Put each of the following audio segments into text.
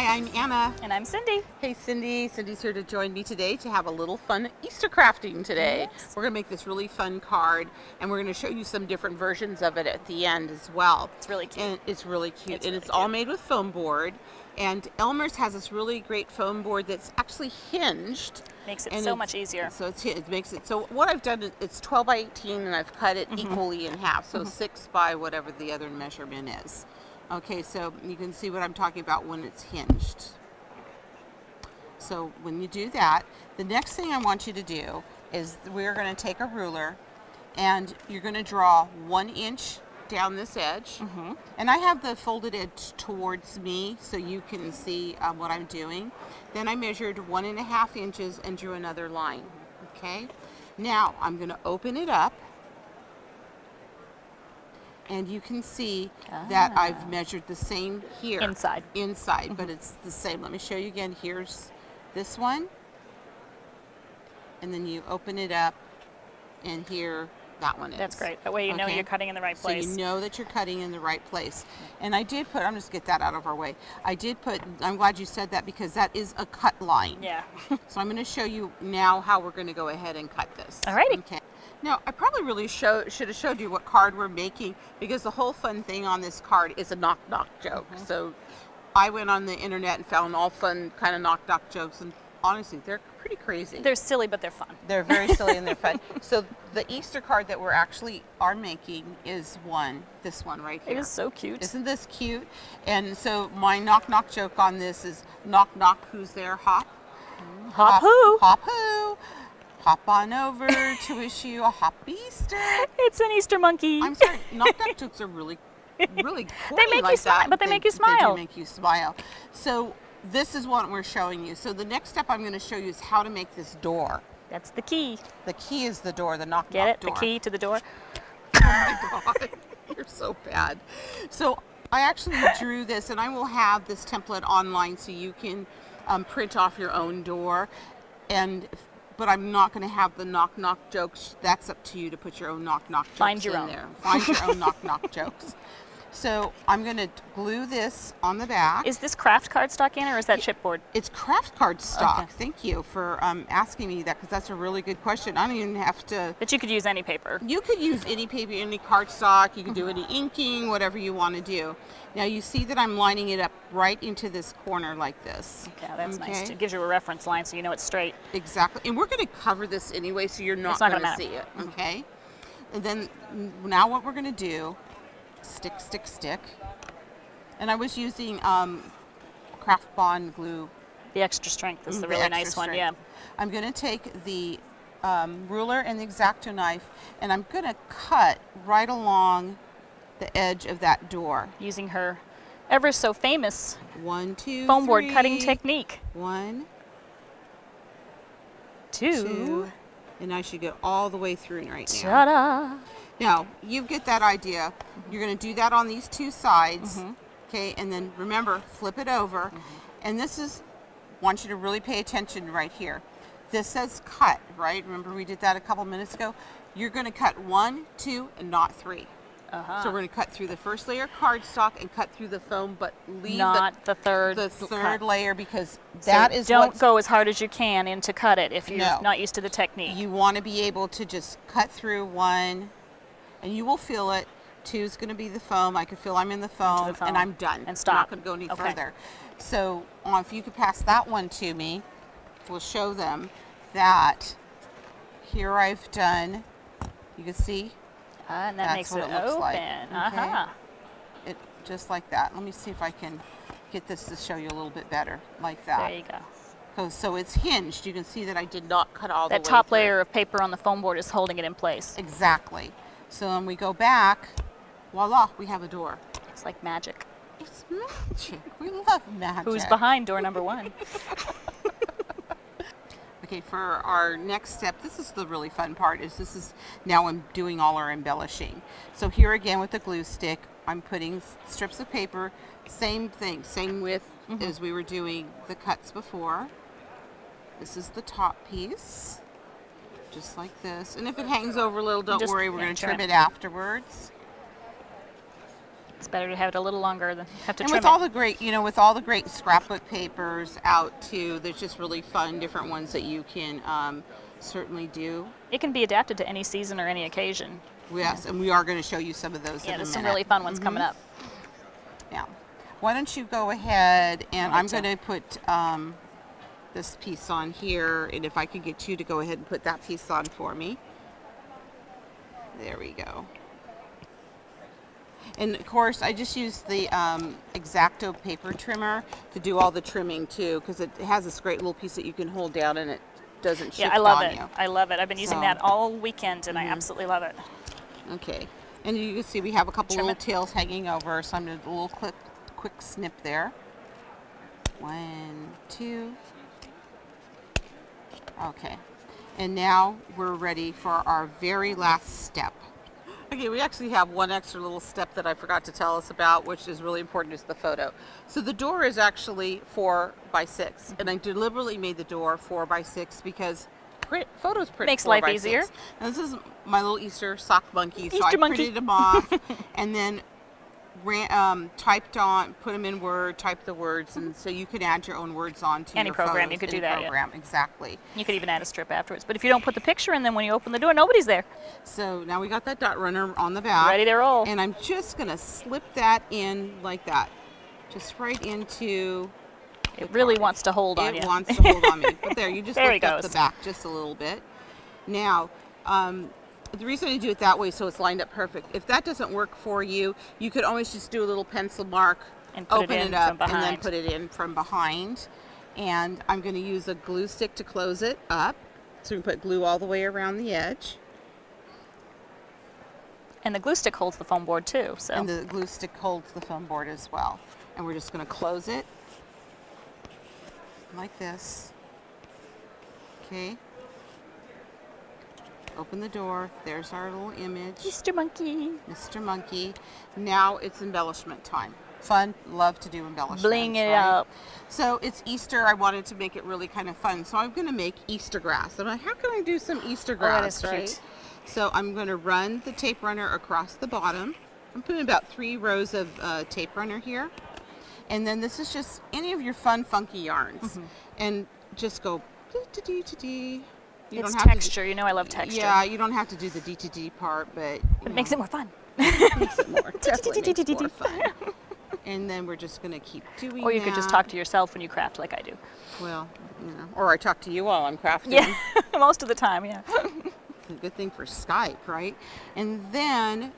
Hi, I'm Anna. And I'm Cindy. Hey Cindy. Cindy's here to join me today to have a little fun Easter crafting today. Yes. We're going to make this really fun card, and we're going to show you some different versions of it at the end as well. It's really cute. And it's really cute. It's and really it's all cute. made with foam board. And Elmer's has this really great foam board that's actually hinged. Makes it so much easier. So it makes it, so what I've done, it's 12 by 18 and I've cut it equally in half. So 6 by whatever the other measurement is. Okay, so you can see what I'm talking about when it's hinged. So when you do that, the next thing I want you to do is we're going to take a ruler and you're going to draw 1 inch down this edge. And I have the folded edge towards me so you can see what I'm doing. Then I measured 1.5 inches and drew another line. Okay, now I'm going to open it up. And you can see that I've measured the same here. Inside. Inside, but it's the same. Let me show you again. Here's this one. And then you open it up, and here that one is. That's great. That way you know you're cutting in the right place. So you know that you're cutting in the right place. And I did put, I'm just get that out of our way. I did put, I'm glad you said that because that is a cut line. Yeah. So I'm going to show you now how we're going to go ahead and cut this. Alrighty. Okay. Now, I probably really should have showed you what card we're making because the whole fun thing on this card is a knock-knock joke. So I went on the internet and found all fun kind of knock-knock jokes, and honestly, they're pretty crazy. They're silly, but they're fun. They're very silly and they're fun. So the Easter card that we're actually making is this one right here. It is so cute. Isn't this cute? And so my knock-knock joke on this is knock-knock, who's there? Hop. Hop who? Hop who? Hop on over to wish you a happy Easter. It's an Easter monkey. I'm sorry, knock-knock jokes are really corny. They make you smile, but they make you smile. They do make you smile. So this is what we're showing you. So the next step I'm going to show you is how to make this door. That's the key. The key is the door, the knock-knock Get it? door. The key to the door. Oh my God, you're so bad. So I actually drew this, and I will have this template online so you can print off your own door. But I'm not going to have the knock-knock jokes. That's up to you to put your own knock-knock jokes Find your in own. there. Find your own knock-knock jokes. So I'm going to glue this on the back. Is this craft cardstock, Anna, or is that chipboard? It's craft cardstock. Okay. Thank you for asking me that, because that's a really good question. I don't even have to. But you could use any paper. You could use any paper, any cardstock. You can do any inking, whatever you want to do. Now you see that I'm lining it up right into this corner like this. Okay, that's nice too. It gives you a reference line so you know it's straight. Exactly. And we're going to cover this anyway, so you're not not going to gonna see it. Okay. And then now what we're going to do, stick, stick, stick. And I was using Craft Bond glue. The extra strength is the really nice one, yeah. I'm going to take the ruler and the X-Acto knife, and I'm going to cut right along the edge of that door. Using her ever so famous 1, 2, foam board 3. cutting technique. 1, 2. And I should go all the way through right now. Ta-da! Now, you get that idea. You're going to do that on these 2 sides. Okay, and then remember, flip it over. And this is, want you to really pay attention right here. This says cut, right? Remember we did that a couple minutes ago? You're going to cut 1, 2, and not 3. So we're going to cut through the first layer of cardstock and cut through the foam, but leave not the third layer, because that is don't go as hard as you can in to cut it if you're not used to the technique. You want to be able to just cut through 1, and you will feel it. 2 is going to be the foam. I can feel I'm in the foam, and I'm done. And stop. I'm not going to go any further. So if you could pass that one to me, we'll show them that here I've done, you can see, and that makes it open. like. Okay. It just like that. Let me see if I can get this to show you a little bit better, like that. There you go. So it's hinged. You can see that I did not cut all the way That top through. layer of paper on the foam board is holding it in place. Exactly. So when we go back, voila, we have a door. It's like magic. It's magic. We love magic. Who's behind door number 1? Okay, for our next step, this is the really fun part, is now I'm doing all our embellishing. So here again with the glue stick, I'm putting strips of paper, same thing, same width as we were doing the cuts before. This is the top piece, just like this. And if it hangs over a little, don't worry, we're going to trim it afterwards. It's better to have it a little longer than have to and trim with all it. the great, you know, with all the great scrapbook papers out too, there's just really fun different ones that you can certainly do. It can be adapted to any season or any occasion. Yes, and we are going to show you some of those in a minute. There's some really fun ones coming up. Yeah. Why don't you go ahead, and I'm going to put this piece on here, and if I could get you to go ahead and put that piece on for me. There we go. And of course, I just use the X-Acto paper trimmer to do all the trimming too, because it has this great little piece that you can hold down and it doesn't shift on you. Yeah, I love it. I love it. I've been using that all weekend, and I absolutely love it. Okay. And you can see we have a couple little tails hanging over, so I'm going to do a little quick snip there. 1, 2. Okay. And now we're ready for our very last step. Okay, we actually have one extra little step that I forgot to tell us about, which is really important, is the photo. So the door is actually 4 by 6, and I deliberately made the door 4 by 6 because photos print makes 4 life by easier. 6. And this is my little Easter sock monkey, so Easter I monkey. printed them off and then typed on, put them in Word, typed the words, and so you could add your own words onto Any your program, photos. you could Any do that, program, exactly. You could even add a strip afterwards. But if you don't put the picture in, then when you open the door, nobody's there. So now we got that dot runner on the back. Ready to roll. And I'm just going to slip that in like that. Just right into It really wants to hold on you. It wants to hold on me. But there, you just There lift he up the goes. back just a little bit. Now, the reason I do it that way so it's lined up perfect. If that doesn't work for you, you could always just do a little pencil mark, and put open it in it up, from behind. and then put it in from behind. And I'm going to use a glue stick to close it up. So we put glue all the way around the edge. And the glue stick holds the foam board too. So. And the glue stick holds the foam board as well. And we're just going to close it like this. Okay. Open the door. There's our little image. Mr. Monkey. Mr. Monkey. Now it's embellishment time. Fun. Love to do embellishments. Bling it right? up. So it's Easter. I wanted to make it really kind of fun. So I'm going to make Easter grass. I'm like, how can I do some Easter grass? That is right? cute. So I'm going to run the tape runner across the bottom. I'm putting about 3 rows of tape runner here. And then this is just any of your fun, funky yarns. And just go dee-dee-dee-dee. It's texture. You know I love texture. Yeah, you don't have to do the D-to-D part, but it makes it more fun. Makes it more, definitely makes it more fun. And then we're just going to keep doing Or you could just talk to yourself when you craft like I do. Well, you know, or I talk to you while I'm crafting. Yeah, most of the time, yeah. A good thing for Skype, right? And then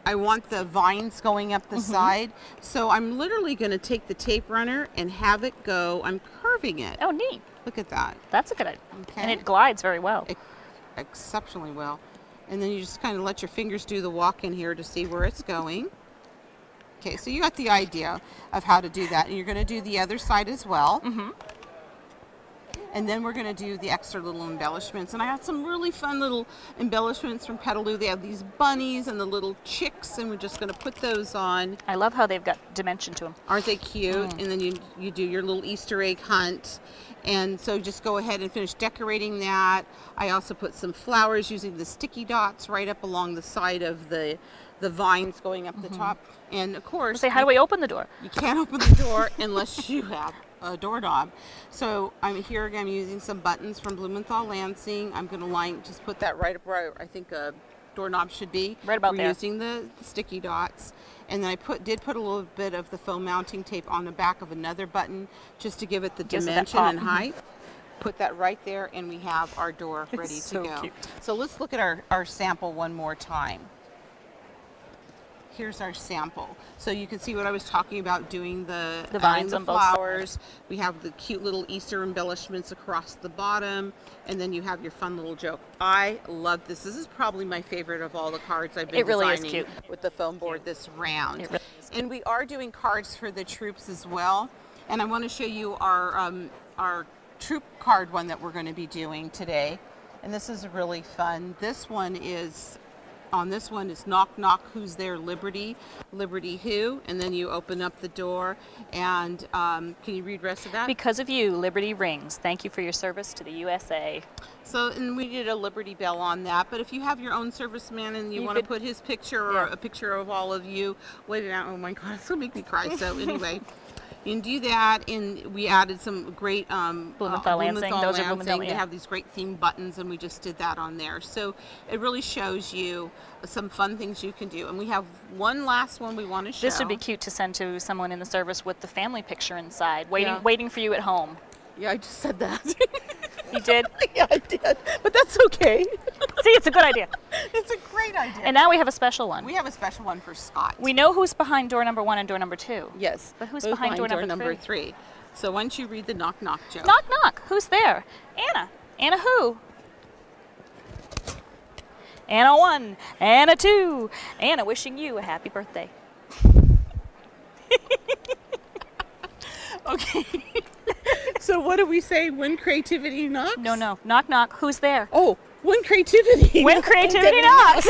I want the vines going up the side. So I'm literally going to take the tape runner and have it go. I'm curving it. Oh, neat. Look at that. That's a good idea. Okay. And it glides very well. Exceptionally well. And then you just kind of let your fingers do the walk in here to see where it's going. Okay, so you got the idea of how to do that. And you're going to do the other side as well. And then we're going to do the extra little embellishments. And I got some really fun little embellishments from Petaloo. They have these bunnies and the little chicks, and we're just going to put those on. I love how they've got dimension to them. Aren't they cute? And then you do your little Easter egg hunt. And so just go ahead and finish decorating that. I also put some flowers using the sticky dots right up along the side of the vines going up the top. And of course, Say, how do we open the door? you can't open the door unless you have a doorknob. So I'm here again using some buttons from Blumenthal Lansing. I'm going to just put that right up where I think a doorknob should be. Right about We're there. using the sticky dots. And then I did put a little bit of the foam mounting tape on the back of another button just to give it the Gives it that dimension pop. and height. Put that right there, and we have our door ready So to go. cute. So let's look at our sample one more time. Here's our sample. So you can see what I was talking about, doing the vines the on both flowers. We have the cute little Easter embellishments across the bottom, and then you have your fun little joke. I love this. This is probably my favorite of all the cards I've been It really is designing cute. with the foam board this round. It really is And we are doing cards for the troops as well. And I want to show you our troop card one that we're going to be doing today. And this is really fun. This one is on this one is knock knock, who's there, Liberty, Liberty who, and then you open up the door, and can you read the rest of that? Because of you, Liberty rings. Thank you for your service to the USA. So, and we did a Liberty Bell on that, but if you have your own serviceman and you want to put his picture or a picture of all of you, wait it out, oh my God, it's going to make me cry. So anyway, you can do that, and we added some great Blumenthal Lansing. Those are Blumenthal. They have these great theme buttons, and we just did that on there. So it really shows you some fun things you can do. And we have one last one we want to show. This would be cute to send to someone in the service with the family picture inside, waiting for you at home. Yeah, I just said that. You did? Yeah, I did. But that's okay. See, it's a good idea. It's a great idea. And now we have a special one. We have a special one for Scott. We know who's behind door number 1 and door number 2. Yes. But who's behind door number 3? So why don't you read the knock knock joke? Knock knock. Who's there? Anna. Anna who? Anna 1. Anna 2. Anna wishing you a happy birthday. Okay. So what do we say when creativity knocks? No. Knock knock. Who's there? Oh, when creativity. When creativity knocks.